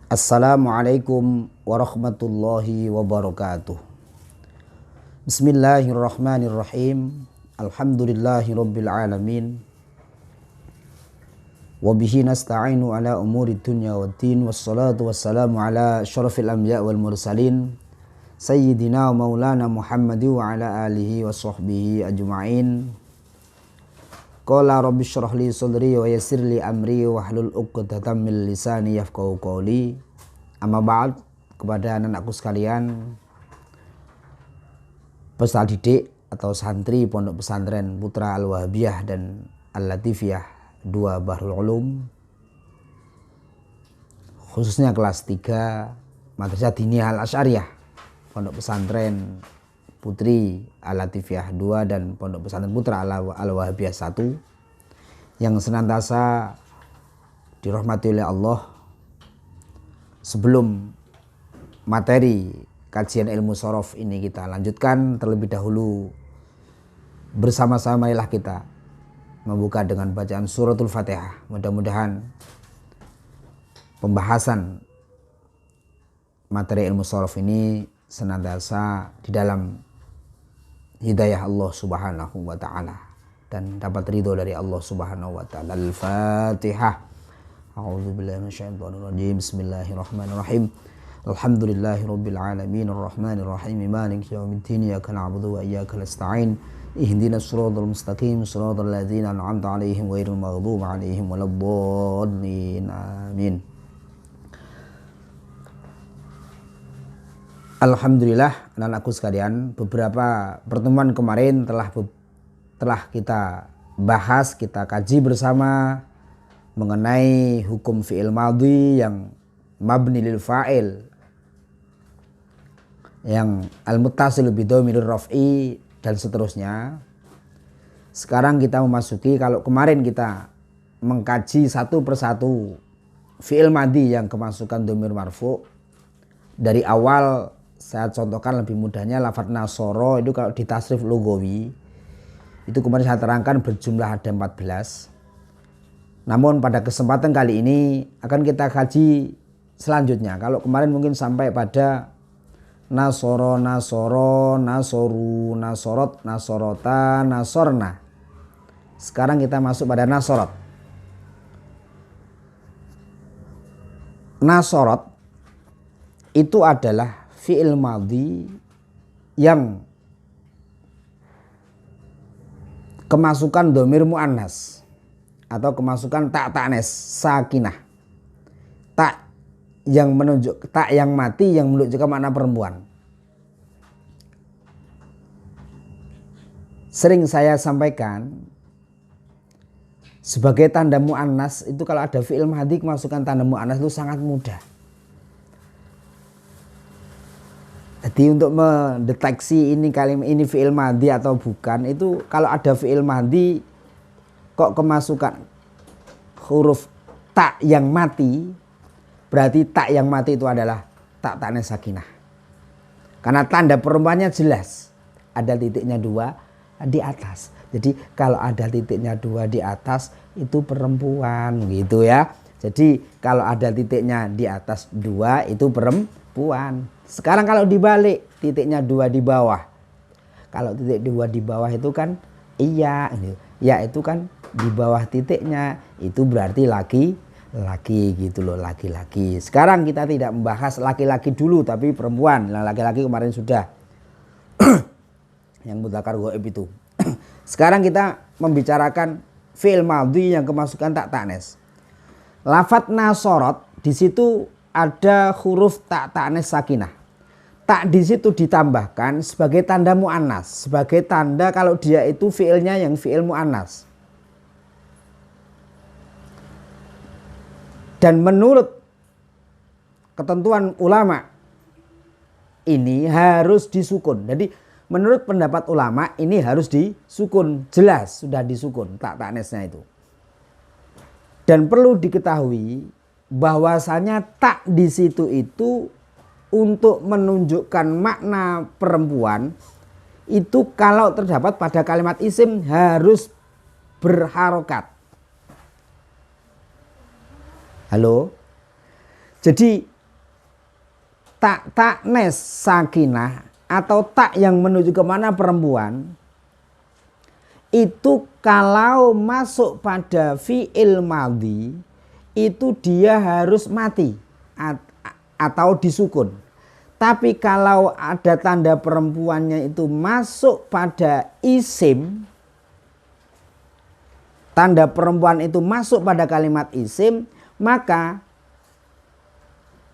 Assalamualaikum warahmatullahi wabarakatuh. Bismillahirrahmanirrahim. Alhamdulillahi rabbil alamin. Wabihi nasta'inu ala umuri dunya waddin. Wassalatu wassalamu ala syarafil anbiya wal mursalin Sayyidina wa maulana Muhammadi wa ala alihi wa sahbihi ajma'in. Qala rabbi syrah li sadri wa yassir li amri wa hlul 'uqdatam min lisani yafqahu qawli. Amma ba'd, kepada anak-anakku sekalian, peserta didik atau santri Pondok Pesantren Putra Al-Wahabiyah dan Al-Latifiyah 2 Bahrul Ulum, khususnya kelas 3 Madrasah Diniyah Al-Asy'ariyah Pondok Pesantren Putri Al-Latifiyah 2 dan Pondok Pesantren Putra Al-Wahabiyah 1 yang senantiasa dirahmati oleh Allah. Sebelum materi kajian ilmu shorof ini kita lanjutkan, terlebih dahulu bersama-sama marilah kita membuka dengan bacaan suratul Fatihah. Mudah-mudahan pembahasan materi ilmu shorof ini senantiasa di dalam hidayah Allah subhanahu wa ta'ala dan dapat ridho dari Allah subhanahu wa ta'ala. Al-Fatihah. A'udzubillahi minasyaitonir rajim. Bismillahirrahmanirrahim. Alhamdulillahirabbil alamin arrahmanir rahim maliki yaumiddin iyyaka na'budu wa iyyaka nasta'in ihdinas siratal mustaqim siratal ladzina an'amta 'alaihim ghairil maghdubi 'alaihim waladdallin. Amin. Alhamdulillah, anak-anakku sekalian, beberapa pertemuan kemarin telah kita bahas, kita kaji bersama mengenai hukum fi'il madhi yang mabni lil fa'il, yang al-muttasil bi dhamirir raf'i dan seterusnya. Sekarang kita memasuki, kalau kemarin kita mengkaji satu persatu fi'il madhi yang kemasukan dhamir marfu', dari awal saya contohkan lebih mudahnya lafadz nasoro itu kalau di tasrif lugawi itu kemarin saya terangkan berjumlah ada 14. Namun pada kesempatan kali ini akan kita kaji selanjutnya. Kalau kemarin mungkin sampai pada nasoro, nasoro, nasoru, nasorot, nasorota, nasorna. Sekarang kita masuk pada nasorot. Nasorot itu adalah fi'il madhi yang kemasukan dhamir muannas atau kemasukan tak ta'nes sakinah, tak yang menunjuk, tak yang mati yang menunjukkan makna perempuan. Sering saya sampaikan sebagai tanda muannas itu kalau ada fi'il madhi kemasukan tanda muannas itu sangat mudah. Jadi untuk mendeteksi ini kalimat ini fi'il madhi atau bukan, itu kalau ada fi'il madhi kok kemasukan huruf tak yang mati, berarti tak yang mati itu adalah tak ta'nes sakinah. Karena tanda perempuannya jelas, ada titiknya 2 di atas. Jadi kalau ada titiknya 2 di atas itu perempuan gitu ya. Jadi kalau ada titiknya di atas 2 itu perempuan. Sekarang kalau dibalik, titiknya 2 di bawah. Kalau titik 2 di bawah itu kan iya, ya itu kan di bawah titiknya, itu berarti laki-laki gitu loh, laki-laki. Sekarang kita tidak membahas laki-laki dulu tapi perempuan. Nah, laki-laki kemarin sudah yang mudzakkar ghaib itu. Sekarang kita membicarakan fi'il madhi yang kemasukan tak ta'nes. Lafadz nasorot di situ ada huruf tak ta'nes sakinah. Tak di situ ditambahkan sebagai tanda muannas, sebagai tanda kalau dia itu fi'ilnya yang fi'il muannas. Dan menurut ketentuan ulama ini harus disukun. Jadi menurut pendapat ulama ini harus disukun, jelas sudah disukun tak ta'nesnya itu. Dan perlu diketahui bahwasanya tak di situ itu untuk menunjukkan makna perempuan itu kalau terdapat pada kalimat isim harus berharokat. Halo? Jadi tak nes sakinah atau tak yang menuju kemana perempuan itu kalau masuk pada fi'il madhi itu dia harus mati atau disukun. Tapi kalau ada tanda perempuannya itu masuk pada isim, tanda perempuan itu masuk pada kalimat isim, maka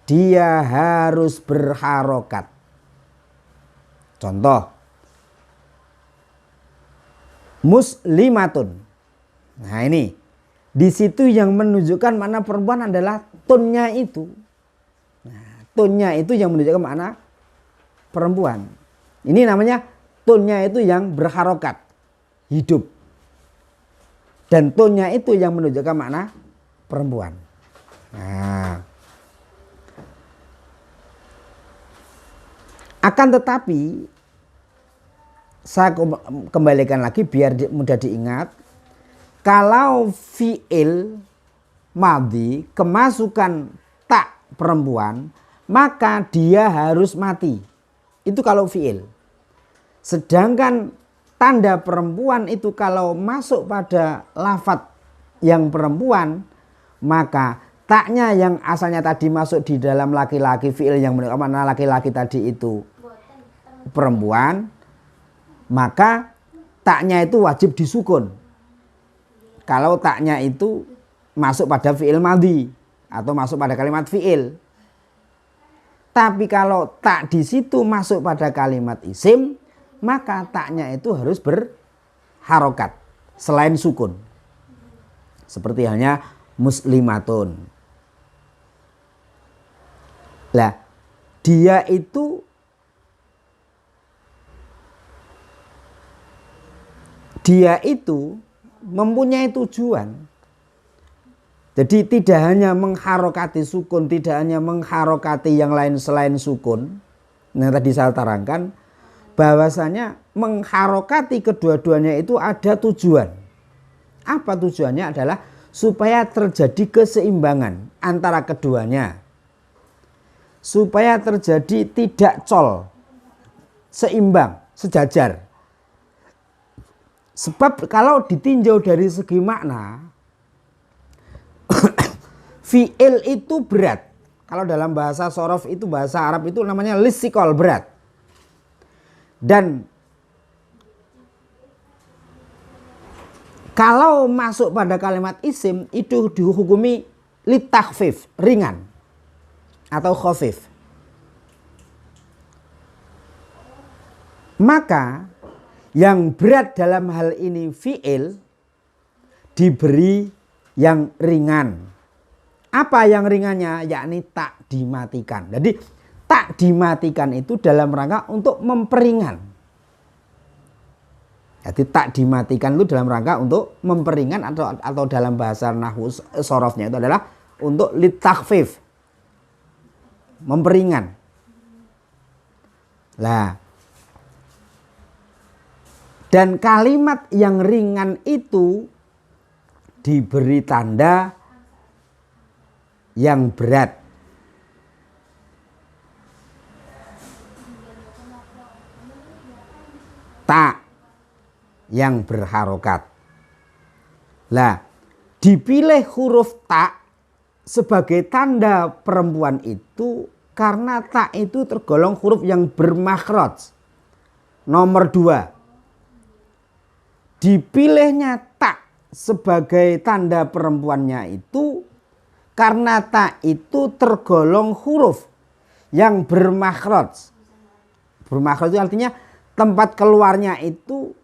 dia harus berharokat. Contoh, muslimatun. Nah ini, di situ yang menunjukkan mana perempuan adalah tonnya itu. Nah, tonnya itu yang menunjukkan makna perempuan. Ini namanya tonnya itu yang berharokat, hidup. Dan tonnya itu yang menunjukkan makna perempuan. Nah, akan tetapi saya kembalikan lagi biar mudah diingat. Kalau fi'il madhi kemasukan tak perempuan, maka dia harus mati. Itu kalau fi'il. Sedangkan tanda perempuan itu kalau masuk pada lafadz yang perempuan, maka taknya yang asalnya tadi masuk di dalam laki-laki, fi'il yang menunjukkan mana laki-laki tadi itu perempuan, maka taknya itu wajib disukun. Kalau taknya itu masuk pada fi'il madhi atau masuk pada kalimat fi'il. Tapi kalau tak di situ masuk pada kalimat isim, maka taknya itu harus berharokat selain sukun. Seperti halnya muslimatun. Lah, dia itu mempunyai tujuan. Jadi tidak hanya mengharokati sukun, tidak hanya mengharokati yang lain selain sukun. Nah tadi saya terangkan bahwasanya mengharokati kedua-duanya itu ada tujuan. Apa tujuannya? Adalah supaya terjadi keseimbangan antara keduanya. Supaya terjadi tidak col, seimbang, sejajar. Sebab kalau ditinjau dari segi makna, fi'il itu berat. Kalau dalam bahasa sorof itu, bahasa Arab itu namanya lisikol, berat. Dan kalau masuk pada kalimat isim itu dihukumi litakhfif, ringan atau khafif. Maka yang berat dalam hal ini fi'il diberi yang ringan. Apa yang ringannya? Yakni tak dimatikan. Jadi tak dimatikan itu dalam rangka untuk memperingan. Jadi tak dimatikan itu dalam rangka untuk memperingan atau dalam bahasa nahwu sorofnya itu adalah untuk litakhfif, memperingan. Lah, dan kalimat yang ringan itu diberi tanda yang berat. Tak yang berharokat. Lah, dipilih huruf tak sebagai tanda perempuan itu karena tak itu tergolong huruf yang bermakhraj. Nomor 2. Dipilihnya tak sebagai tanda perempuannya itu karena tak itu tergolong huruf yang bermakhraj. Bermakhraj itu artinya tempat keluarnya itu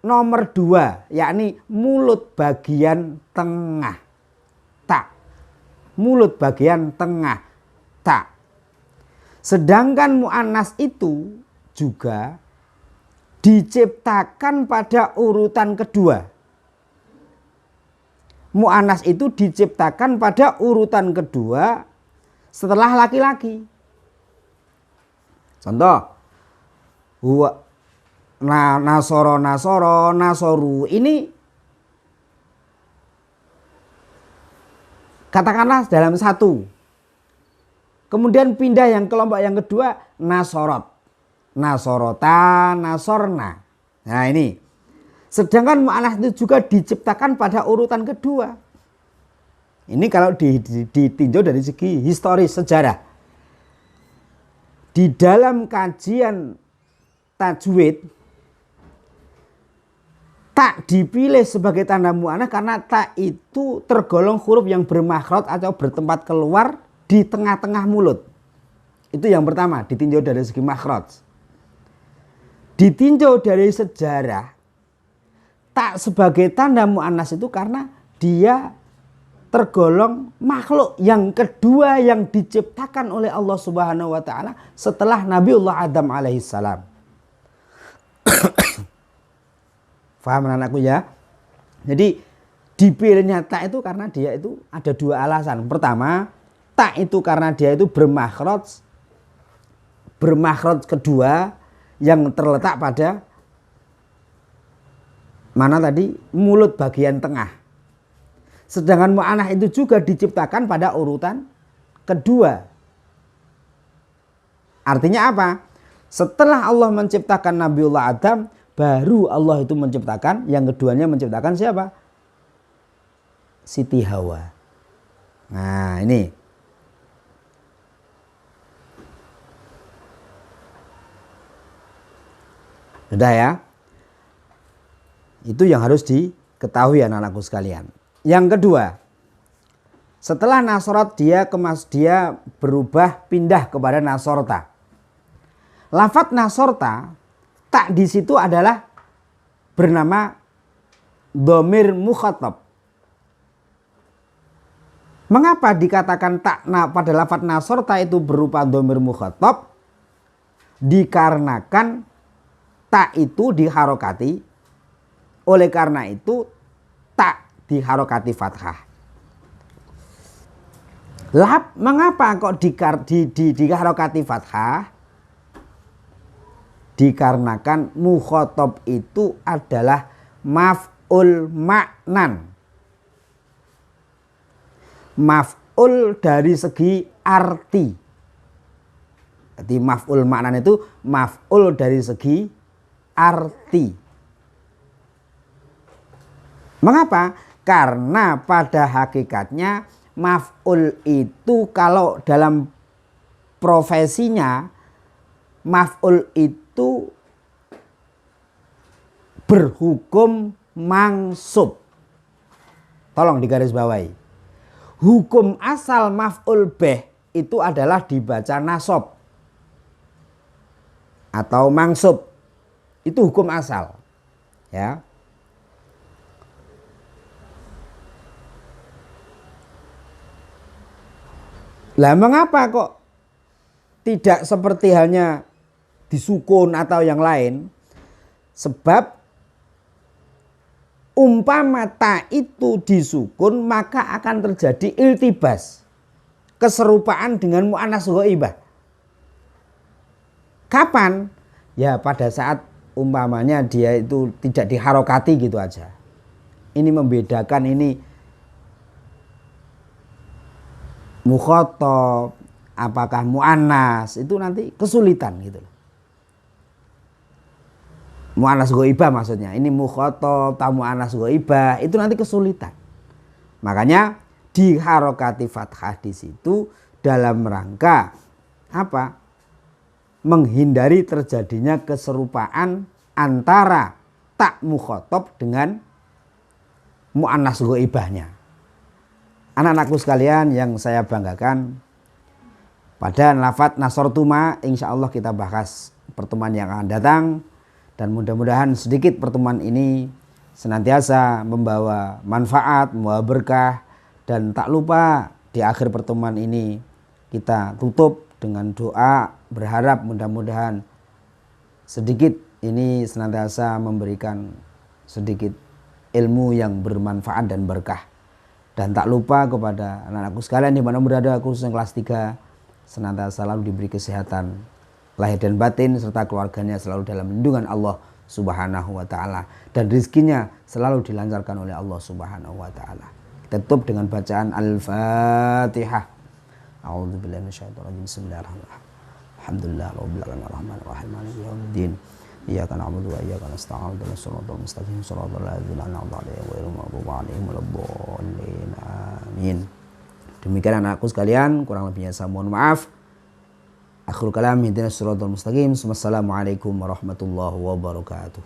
nomor 2, yakni mulut bagian tengah. Tak. Mulut bagian tengah. Tak. Sedangkan mu'annas itu juga diciptakan pada urutan kedua. Mu'annas itu diciptakan pada urutan kedua setelah laki-laki. Contoh, nasoro, nasoru ini katakanlah dalam satu. Kemudian pindah yang kelompok yang kedua nasorot. Nasorota, nasorna. Nah ini. Sedangkan mu'annas itu juga diciptakan pada urutan kedua. Ini kalau ditinjau dari segi historis sejarah. Di dalam kajian tajwid, tak dipilih sebagai tanda mu'annas karena tak itu tergolong huruf yang bermakhraj atau bertempat keluar di tengah-tengah mulut. Itu yang pertama, ditinjau dari segi makhraj. Ditinjau dari sejarah, tak sebagai tanda mu'annas itu karena dia tergolong makhluk yang kedua yang diciptakan oleh Allah Subhanahu wa taala setelah Nabiullah Adam alaihissalam. Faham anakku ya? Jadi dipilihnya tak itu karena dia itu ada dua alasan. Pertama, tak itu karena dia itu bermakhraj kedua yang terletak pada mana tadi? Mulut bagian tengah. Sedangkan mu'annas itu juga diciptakan pada urutan kedua. Artinya apa? Setelah Allah menciptakan Nabiullah Adam, baru Allah itu menciptakan, yang keduanya menciptakan siapa? Siti Hawa. Nah ini. Sudah ya? Itu yang harus diketahui anak-anakku sekalian. Yang kedua, setelah nasorot dia berubah pindah kepada nasorta. Lafadz nasorta tak di situ adalah bernama dhamir mukhatab. Mengapa dikatakan tak pada lafadz nasorta itu berupa dhamir mukhatab? Dikarenakan tak itu diharokati. Oleh karena itu tak diharokati fathah. Mengapa kok diharokati fathah? Dikarenakan mukhatab itu adalah maf'ul ma'nan. Maf'ul dari segi arti. Jadi maf'ul ma'nan itu maf'ul dari segi arti. Mengapa? Karena pada hakikatnya maf'ul itu kalau dalam profesinya maf'ul itu berhukum mangsub. Tolong digarisbawahi. Hukum asal maf'ul bih itu adalah dibaca nasab atau mangsub. Itu hukum asal. Ya. Lah mengapa kok tidak seperti halnya disukun atau yang lain? Sebab umpama ta itu disukun maka akan terjadi iltibas, keserupaan dengan mu'annas ghaibah. Kapan? Ya pada saat umpamanya dia itu tidak diharokati gitu aja. Ini membedakan ini mukhatab, apakah mu'annas, itu nanti kesulitan gitu loh. Mu'annas ghaibah maksudnya. Ini mukhatab, mu'annas ghaibah, itu nanti kesulitan. Makanya diharokati fathah di situ dalam rangka apa? Menghindari terjadinya keserupaan antara tak mukhatab dengan mu'annas ghaibahnya. Anak-anakku sekalian yang saya banggakan, pada lafadz nasortuma insya Allah kita bahas pertemuan yang akan datang. Dan mudah-mudahan sedikit pertemuan ini senantiasa membawa manfaat, membawa berkah. Dan tak lupa di akhir pertemuan ini kita tutup dengan doa, berharap mudah-mudahan sedikit ini senantiasa memberikan sedikit ilmu yang bermanfaat dan berkah. Dan tak lupa kepada anak-anakku sekalian di mana berada, khususnya kelas 3, senantiasa selalu diberi kesehatan lahir dan batin serta keluarganya selalu dalam lindungan Allah Subhanahu wa taala dan rezekinya selalu dilancarkan oleh Allah Subhanahu wa taala. Kita tutup dengan bacaan Al-Fatihah. A'udzubillahi minasyaitonir rajim. Bismillahirrahmanirrahim. Alhamdulillah rabbil alamin arrahmanir rahim maliki yaumiddin. Iyyaka na'budu wa iyyaka nasta'in ihdinas siratal mustaqim siratal ladzina an'amta 'alaihim ghairil maghdubi 'alaihim waladdallin. Amin. Demikian anakku sekalian, kurang lebihnya saya mohon maaf. Akhirul kalam ihdinas siratal mustaqim. Wassalamualaikum warahmatullahi wabarakatuh.